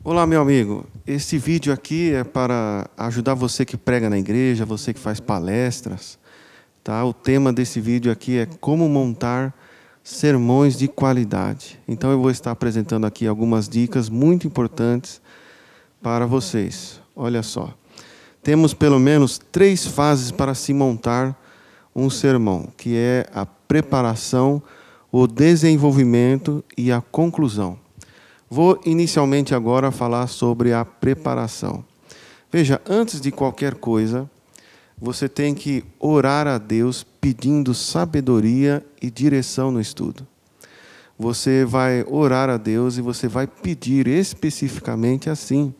Olá, meu amigo. Este vídeo aqui é para ajudar você que prega na igreja, você que faz palestras, tá? O tema desse vídeo aqui é como montar sermões de qualidade. Então eu vou estar apresentando aqui algumas dicas muito importantes para vocês. Olha só. Temos pelo menos 3 fases para se montar um sermão, que é a preparação, o desenvolvimento e a conclusão. Vou inicialmente agora falar sobre a preparação. Veja, antes de qualquer coisa, você tem que orar a Deus pedindo sabedoria e direção no estudo. Você vai orar a Deus e você vai pedir especificamente assim.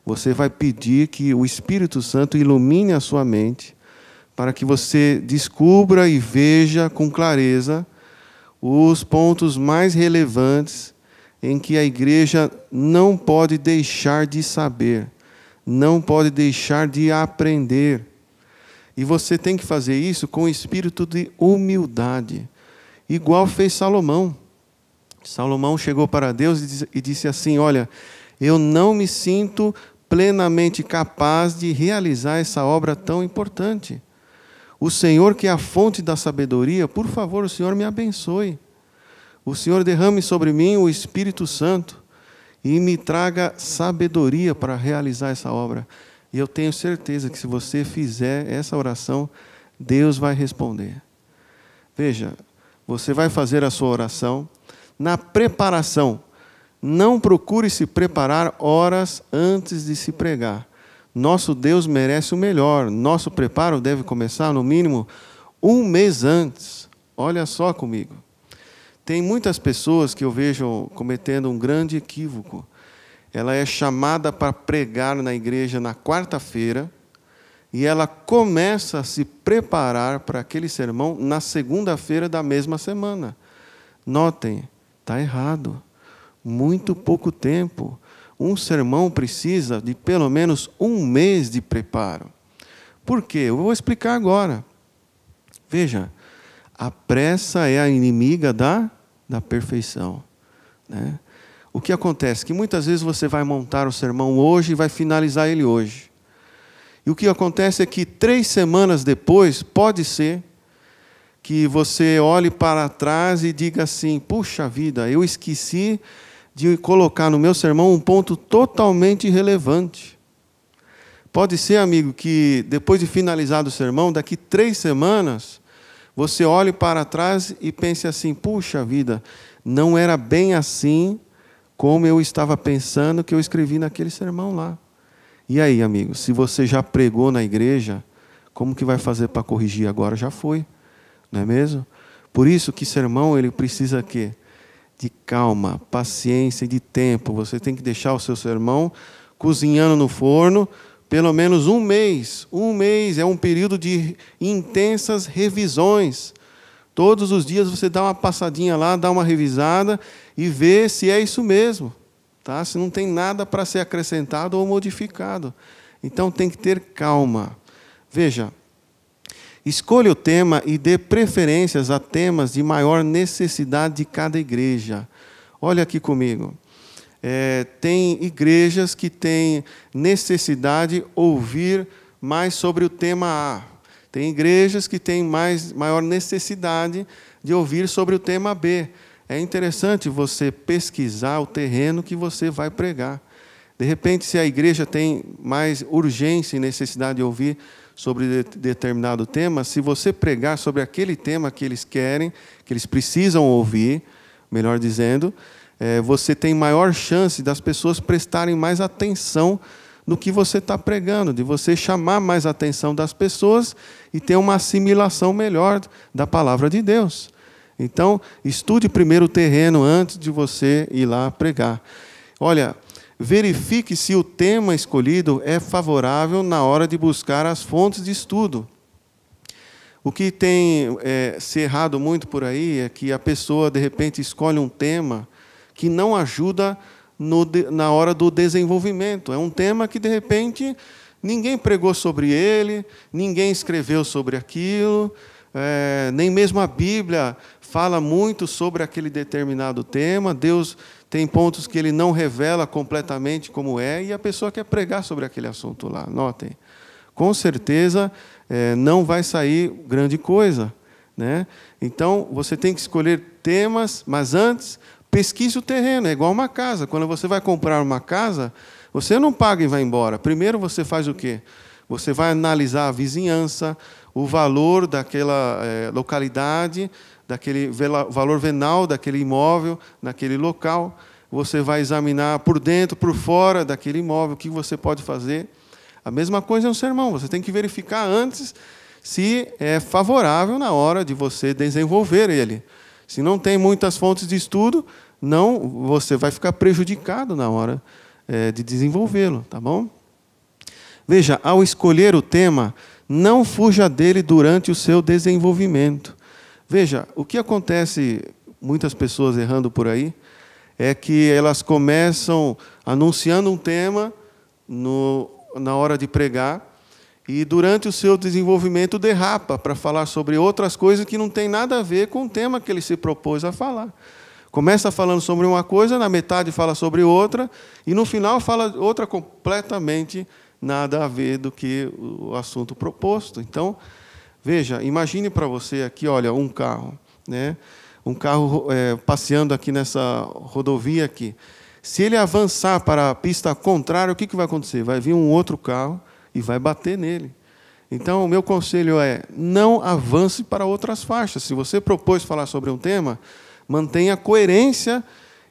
Você vai pedir que o Espírito Santo ilumine a sua mente para que você descubra e veja com clareza os pontos mais relevantes em que a igreja não pode deixar de saber, não pode deixar de aprender. E você tem que fazer isso com espírito de humildade, igual fez Salomão. Salomão chegou para Deus e disse assim: olha, eu não me sinto plenamente capaz de realizar essa obra tão importante. O Senhor, que é a fonte da sabedoria, por favor, o Senhor me abençoe. O Senhor derrame sobre mim o Espírito Santo e me traga sabedoria para realizar essa obra. E eu tenho certeza que se você fizer essa oração, Deus vai responder. Veja, você vai fazer a sua oração. Na preparação, não procure se preparar horas antes de se pregar. Nosso Deus merece o melhor. Nosso preparo deve começar, no mínimo, 1 mês antes. Olha só comigo. Tem muitas pessoas que eu vejo cometendo um grande equívoco. Ela é chamada para pregar na igreja na quarta-feira e ela começa a se preparar para aquele sermão na segunda-feira da mesma semana. Notem, está errado. Muito pouco tempo. Um sermão precisa de pelo menos 1 mês de preparo. Por quê? Eu vou explicar agora. Veja, a pressa é a inimiga da perfeição, né? O que acontece? Que muitas vezes você vai montar o sermão hoje e vai finalizar ele hoje. E o que acontece é que 3 semanas depois, pode ser que você olhe para trás e diga assim: puxa vida, eu esqueci de colocar no meu sermão um ponto totalmente irrelevante. Pode ser, amigo, que depois de finalizado o sermão, daqui 3 semanas, você olhe para trás e pense assim: puxa vida, não era bem assim como eu estava pensando que eu escrevi naquele sermão lá. E aí, amigo, se você já pregou na igreja, como que vai fazer para corrigir agora? Já foi, não é mesmo? Por isso que sermão ele precisa quê? De calma, paciência e de tempo. Você tem que deixar o seu sermão cozinhando no forno pelo menos 1 mês. 1 mês é um período de intensas revisões. Todos os dias você dá uma passadinha lá, dá uma revisada e vê se é isso mesmo, tá? Se não tem nada para ser acrescentado ou modificado. Então tem que ter calma. Veja, escolha o tema e dê preferências a temas de maior necessidade de cada igreja. Olha aqui comigo. Tem igrejas que têm necessidade de ouvir mais sobre o tema A. Tem igrejas que têm maior necessidade de ouvir sobre o tema B. É interessante você pesquisar o terreno que você vai pregar. De repente, se a igreja tem mais urgência e necessidade de ouvir sobre determinado tema, se você pregar sobre aquele tema que eles querem, que eles precisam ouvir, melhor dizendo, você tem maior chance das pessoas prestarem mais atenção no que você está pregando, de você chamar mais a atenção das pessoas e ter uma assimilação melhor da palavra de Deus. Então, estude primeiro o terreno antes de você ir lá pregar. Olha, verifique se o tema escolhido é favorável na hora de buscar as fontes de estudo. O que tem se errado muito por aí é que a pessoa, de repente, escolhe um tema que não ajuda na hora do desenvolvimento. É um tema que, de repente, ninguém pregou sobre ele, ninguém escreveu sobre aquilo, nem mesmo a Bíblia fala muito sobre aquele determinado tema. Deus tem pontos que ele não revela completamente como é, e a pessoa quer pregar sobre aquele assunto lá. Notem, com certeza não vai sair grande coisa, né? Então, você tem que escolher temas, mas antes, pesquise o terreno. É igual uma casa. Quando você vai comprar uma casa, você não paga e vai embora. Primeiro você faz o quê? Você vai analisar a vizinhança, o valor daquela localidade, daquele valor venal daquele imóvel, naquele local. Você vai examinar por dentro, por fora daquele imóvel, o que você pode fazer. A mesma coisa é um sermão. Você tem que verificar antes se é favorável na hora de você desenvolver ele. Se não tem muitas fontes de estudo, você vai ficar prejudicado na hora de desenvolvê-lo, tá bom? Veja, ao escolher o tema, não fuja dele durante o seu desenvolvimento. Veja, o que acontece, muitas pessoas errando por aí, é que elas começam anunciando um tema na hora de pregar, e durante o seu desenvolvimento derrapa para falar sobre outras coisas que não tem nada a ver com o tema que ele se propôs a falar. Começa falando sobre uma coisa, na metade fala sobre outra, e no final fala outra completamente nada a ver do que o assunto proposto. Então, veja, imagine para você aqui, olha, um carro, né? Um carro passeando aqui nessa rodovia aqui. Se ele avançar para a pista contrária, o que vai acontecer? Vai vir um outro carro e vai bater nele. Então, o meu conselho é, não avance para outras faixas. Se você propôs falar sobre um tema, mantenha coerência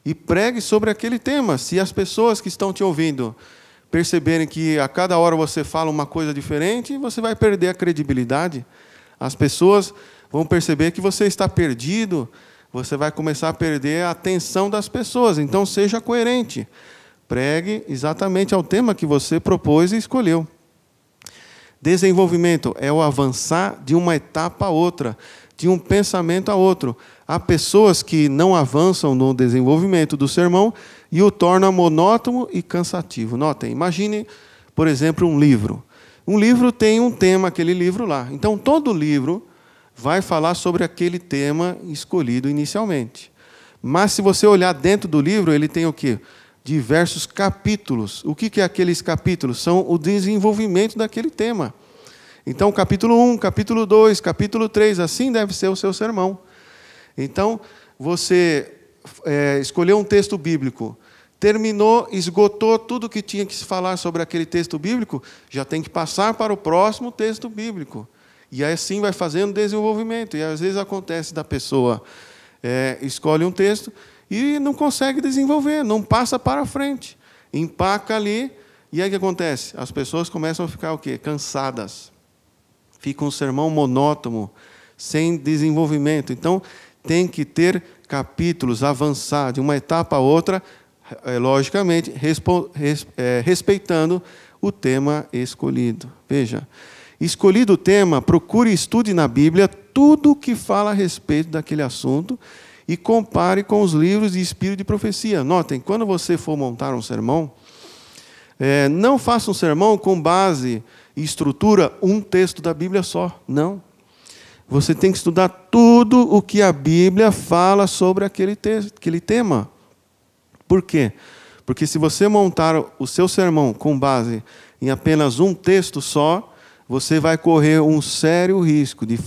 e pregue sobre aquele tema. Se as pessoas que estão te ouvindo perceberem que a cada hora você fala uma coisa diferente, você vai perder a credibilidade. As pessoas vão perceber que você está perdido, você vai começar a perder a atenção das pessoas. Então, seja coerente. Pregue exatamente ao tema que você propôs e escolheu. Desenvolvimento é o avançar de uma etapa a outra, de um pensamento a outro. Há pessoas que não avançam no desenvolvimento do sermão e o tornam monótono e cansativo. Notem, imagine, por exemplo, um livro. Um livro tem um tema, aquele livro lá. Então, todo livro vai falar sobre aquele tema escolhido inicialmente. Mas, se você olhar dentro do livro, ele tem o quê? Diversos capítulos. O que é aqueles capítulos? São o desenvolvimento daquele tema. Então, capítulo 1, capítulo 2, capítulo 3, assim deve ser o seu sermão. Então, você escolheu um texto bíblico, terminou, esgotou tudo que tinha que se falar sobre aquele texto bíblico, já tem que passar para o próximo texto bíblico. E aí, assim vai fazendo desenvolvimento. E às vezes acontece da pessoa escolhe um texto e não consegue desenvolver, não passa para frente. Empaca ali, e aí o que acontece? As pessoas começam a ficar o quê? Cansadas. Fica um sermão monótono, sem desenvolvimento. Então, tem que ter capítulos, avançar de uma etapa a outra, logicamente, respeitando o tema escolhido. Veja, escolhido o tema, procure e estude na Bíblia tudo o que fala a respeito daquele assunto e compare com os livros de espírito de profecia. Notem, quando você for montar um sermão, não faça um sermão com base e estrutura um texto da Bíblia só. Não. Você tem que estudar tudo o que a Bíblia fala sobre aquele tema. Por quê? Porque se você montar o seu sermão com base em apenas um texto só, você vai correr um sério risco de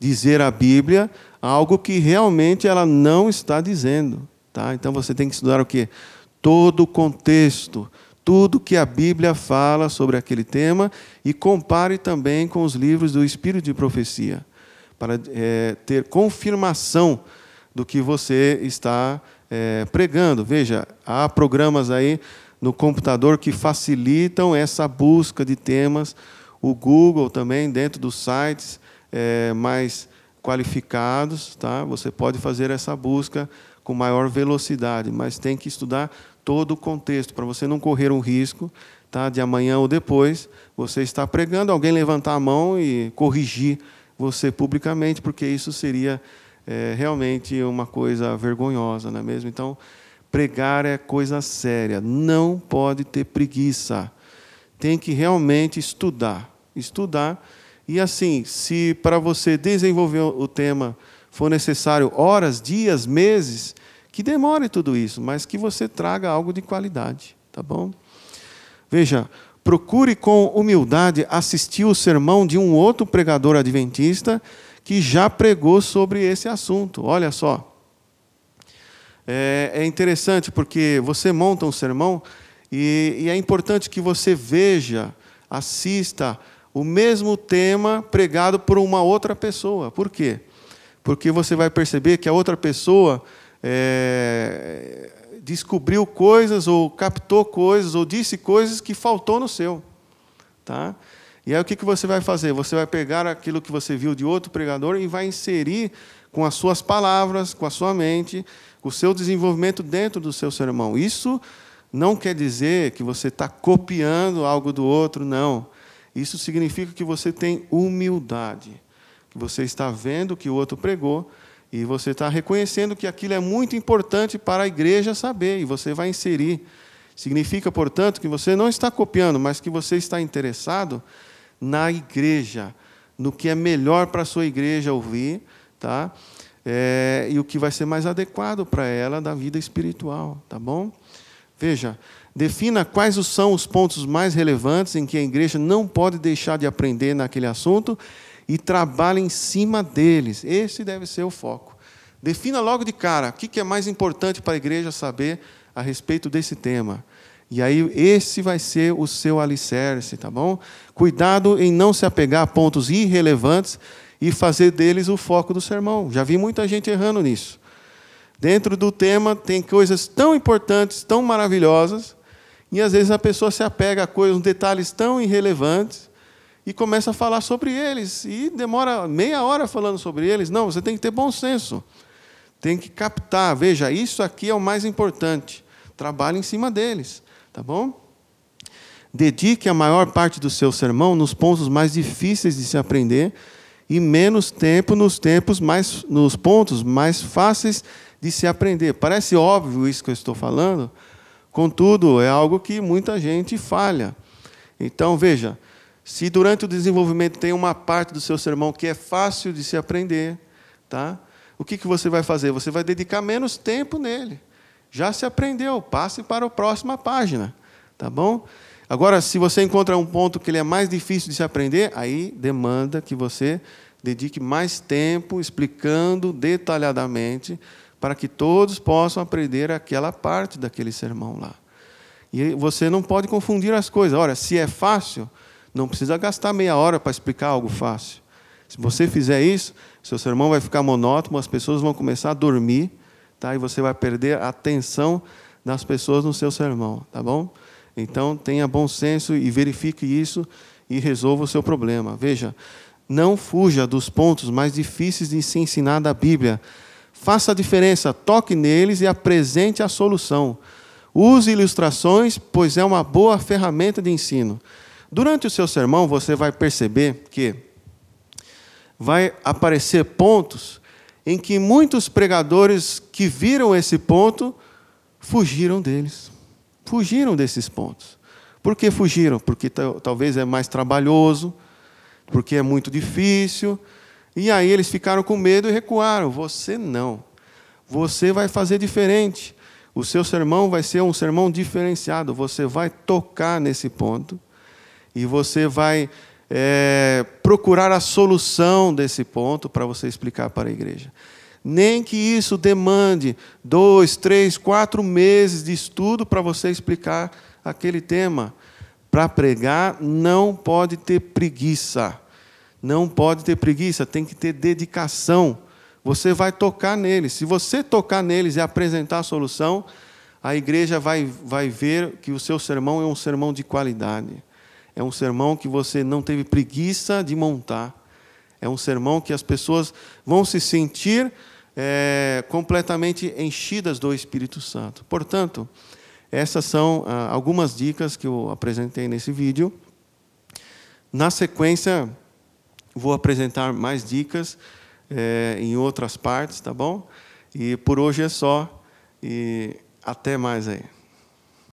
dizer a Bíblia algo que realmente ela não está dizendo. Tá? Então você tem que estudar o quê? Todo o contexto, tudo que a Bíblia fala sobre aquele tema e compare também com os livros do Espírito de Profecia, para ter confirmação do que você está pregando. Veja, há programas aí no computador que facilitam essa busca de temas. O Google também, dentro dos sites mais qualificados, tá? Você pode fazer essa busca com maior velocidade, mas tem que estudar todo o contexto, para você não correr um risco, tá? De amanhã ou depois você estar pregando, alguém levantar a mão e corrigir você publicamente, porque isso seria realmente uma coisa vergonhosa, não é mesmo? Então, pregar é coisa séria, não pode ter preguiça, tem que realmente estudar. E assim, se para você desenvolver o tema for necessário horas, dias, meses, que demore tudo isso, mas que você traga algo de qualidade, tá bom? Veja, procure com humildade assistir o sermão de um outro pregador adventista que já pregou sobre esse assunto. Olha só. É interessante porque você monta um sermão e é importante que você veja, assista o mesmo tema pregado por uma outra pessoa. Por quê? Porque você vai perceber que a outra pessoa descobriu coisas, ou captou coisas, ou disse coisas que faltou no seu. Tá? E aí o que você vai fazer? Você vai pegar aquilo que você viu de outro pregador e vai inserir com as suas palavras, com a sua mente, com o seu desenvolvimento dentro do seu sermão. Isso não quer dizer que você está copiando algo do outro, não. Isso significa que você tem humildade, que você está vendo o que o outro pregou e você está reconhecendo que aquilo é muito importante para a igreja saber, e você vai inserir. Significa, portanto, que você não está copiando, mas que você está interessado na igreja, no que é melhor para a sua igreja ouvir, tá? E o que vai ser mais adequado para ela da vida espiritual, tá bom? Veja, defina quais são os pontos mais relevantes em que a igreja não pode deixar de aprender naquele assunto e trabalhe em cima deles. Esse deve ser o foco. Defina logo de cara o que é mais importante para a igreja saber a respeito desse tema. E aí esse vai ser o seu alicerce, tá bom? Cuidado em não se apegar a pontos irrelevantes e fazer deles o foco do sermão. Já vi muita gente errando nisso. Dentro do tema tem coisas tão importantes, tão maravilhosas, e às vezes a pessoa se apega a coisas, detalhes tão irrelevantes, e começa a falar sobre eles, e demora meia hora falando sobre eles. Não, você tem que ter bom senso. Tem que captar. Veja, isso aqui é o mais importante. Trabalhe em cima deles, tá bom? Dedique a maior parte do seu sermão nos pontos mais difíceis de se aprender e menos tempo nos pontos mais fáceis de se aprender. Parece óbvio isso que eu estou falando, contudo, é algo que muita gente falha. Então, veja, se durante o desenvolvimento tem uma parte do seu sermão que é fácil de se aprender, tá? O que você vai fazer? Você vai dedicar menos tempo nele. Já se aprendeu, passe para a próxima página, tá bom? Agora, se você encontra um ponto que ele é mais difícil de se aprender, aí demanda que você dedique mais tempo explicando detalhadamente para que todos possam aprender aquela parte daquele sermão lá. E você não pode confundir as coisas. Ora, se é fácil, não precisa gastar meia hora para explicar algo fácil. Se você fizer isso, seu sermão vai ficar monótono, as pessoas vão começar a dormir, tá? E você vai perder a atenção das pessoas no seu sermão, tá bom? Então, tenha bom senso e verifique isso e resolva o seu problema. Veja, não fuja dos pontos mais difíceis de se ensinar da Bíblia. Faça a diferença, toque neles e apresente a solução. Use ilustrações, pois é uma boa ferramenta de ensino. Durante o seu sermão, você vai perceber que vai aparecer pontos em que muitos pregadores que viram esse ponto fugiram deles. Fugiram desses pontos. Por que fugiram? Porque talvez é mais trabalhoso, porque é muito difícil, e aí eles ficaram com medo e recuaram. Você não. Você vai fazer diferente. O seu sermão vai ser um sermão diferenciado. Você vai tocar nesse ponto e você vai procurar a solução desse ponto para você explicar para a igreja. Nem que isso demande 2, 3, 4 meses de estudo para você explicar aquele tema. Para pregar, não pode ter preguiça. Não pode ter preguiça, tem que ter dedicação. Você vai tocar neles. Se você tocar neles e apresentar a solução, a igreja vai ver que o seu sermão é um sermão de qualidade. É um sermão que você não teve preguiça de montar. É um sermão que as pessoas vão se sentir completamente enchidas do Espírito Santo. Portanto, essas são algumas dicas que eu apresentei nesse vídeo. Na sequência, vou apresentar mais dicas em outras partes, tá bom? E por hoje é só. E até mais aí.